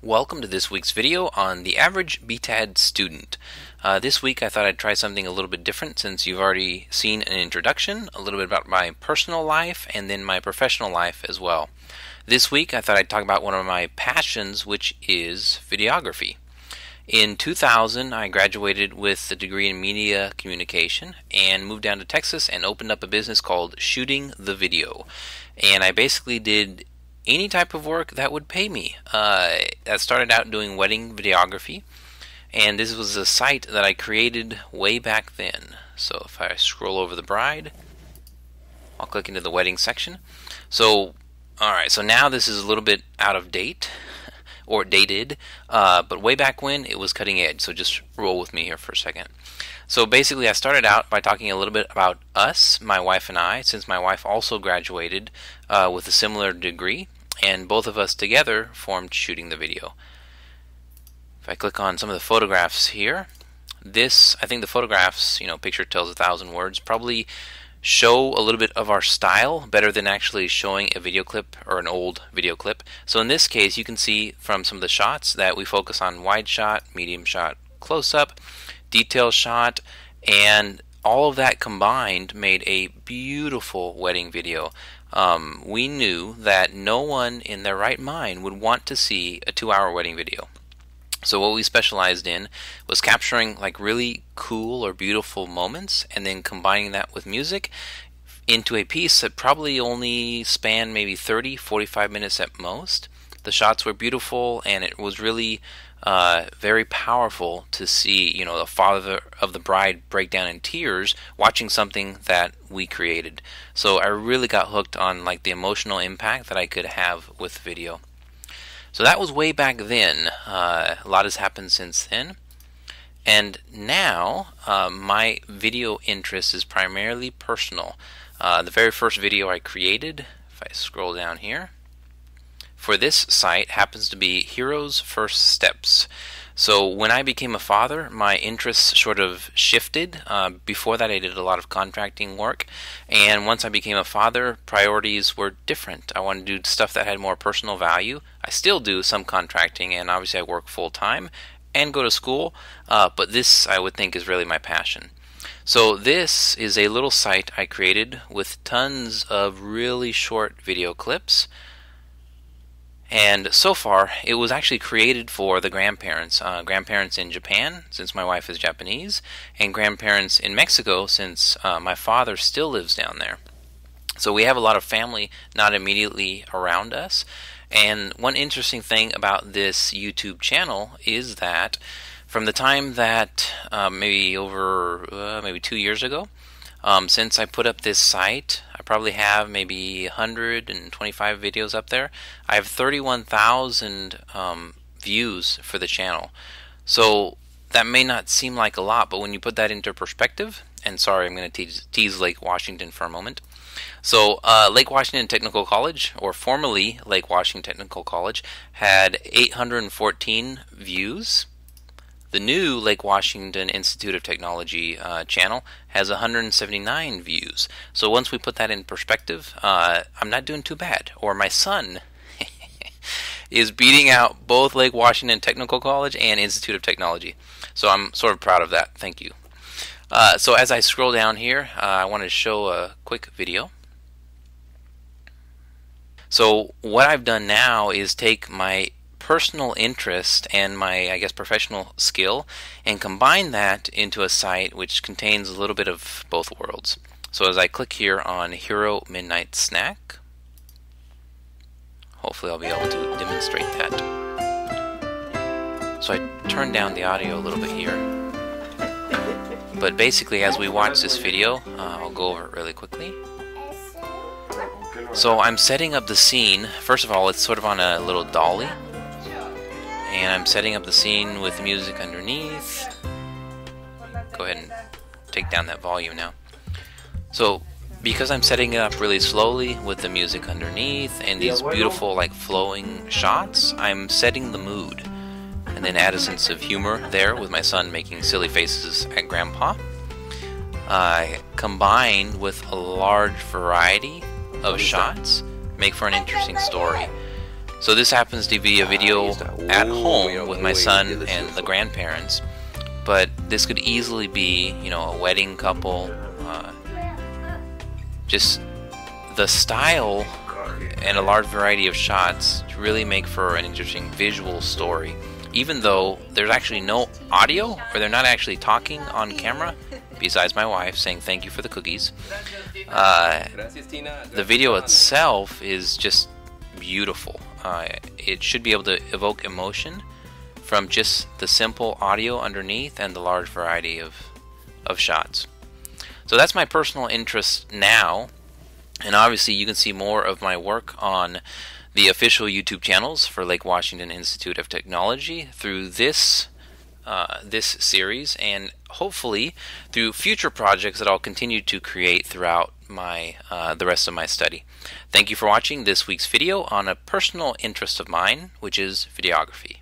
Welcome to this week's video on the average BTAD student. This week I thought I'd try something a little bit different since you've already seen an introduction, a little bit about my personal life, and then my professional life as well. This week I thought I'd talk about one of my passions, which is videography. In 2000 I graduated with a degree in media communication and moved down to Texas and opened up a business called Shooting the Video. And I basically did any type of work that would pay me. I started out doing wedding videography, and this was a site that I created way back then. So if I scroll over the bride, I'll click into the wedding section. So alright, so now this is a little bit out of date, or dated, but way back when it was cutting edge, so just roll with me here for a second. So basically I started out by talking a little bit about us, my wife and I, since my wife also graduated with a similar degree, and both of us together formed Shooting the Video. If I click on some of the photographs here, I think the photographs, picture tells 1,000 words, probably show a little bit of our style better than actually showing a video clip or an old video clip. So in this case you can see from some of the shots that we focus on wide shot, medium shot, close-up, detail shot, and all of that combined made a beautiful wedding video. We knew that no one in their right mind would want to see a 2-hour wedding video. So what we specialized in was capturing like really cool or beautiful moments and then combining that with music into a piece that probably only spanned maybe 30-45 minutes at most. The shots were beautiful, and it was really very powerful to see, the father of the bride break down in tears watching something that we created. So I really got hooked on like the emotional impact that I could have with video. So that was way back then. A lot has happened since then. And now my video interest is primarily personal. The very first video I created, if I scroll down here, for this site happens to be Hero's First Steps. So when I became a father, my interests sort of shifted. Before that I did a lot of contracting work, and once I became a father, priorities were different. I wanted to do stuff that had more personal value. I still do some contracting, and obviously I work full-time and go to school, but this I would think is really my passion. So this is a little site I created with tons of really short video clips. And so far, it was actually created for the grandparents. Grandparents in Japan, since my wife is Japanese, and grandparents in Mexico, since my father still lives down there. So we have a lot of family not immediately around us. And one interesting thing about this YouTube channel is that from the time that maybe 2 years ago, since I put up this site, I probably have maybe 125 videos up there. I have 31,000 views for the channel. So that may not seem like a lot, but when you put that into perspective, and sorry, I'm going to tease Lake Washington for a moment. So Lake Washington Technical College, or formerly Lake Washington Technical College, had 814 views. The new Lake Washington Institute of Technology channel has 179 views. So once we put that in perspective, I'm not doing too bad. Or my son is beating out both Lake Washington Technical College and Institute of Technology. So I'm sort of proud of that. Thank you. So as I scroll down here, I want to show a quick video. So what I've done now is take my personal interest and my, professional skill and combine that into a site which contains a little bit of both worlds. So as I click here on Hero Midnight Snack, hopefully I'll be able to demonstrate that. So I turn down the audio a little bit here. But basically as we watch this video, I'll go over it really quickly. So I'm setting up the scene. First of all, it's sort of on a little dolly. And I'm setting up the scene with music underneath. Go ahead and take down that volume now. So because I'm setting it up really slowly with the music underneath and these beautiful like flowing shots, I'm setting the mood. And then add a sense of humor there with my son making silly faces at Grandpa. Combined with a large variety of shots, make for an interesting story. So this happens to be a video at home with my son and the grandparents, but this could easily be, a wedding couple. Just the style and a large variety of shots really make for an interesting visual story, even though there's actually no audio, or they're not actually talking on camera, besides my wife saying thank you for the cookies. The video itself is just beautiful. It should be able to evoke emotion from just the simple audio underneath and the large variety of shots. So that's my personal interest now, and obviously you can see more of my work on the official YouTube channels for Lake Washington Institute of Technology through this series, and hopefully through future projects that I'll continue to create throughout the rest of my study. Thank you for watching this week's video on a personal interest of mine, which is videography.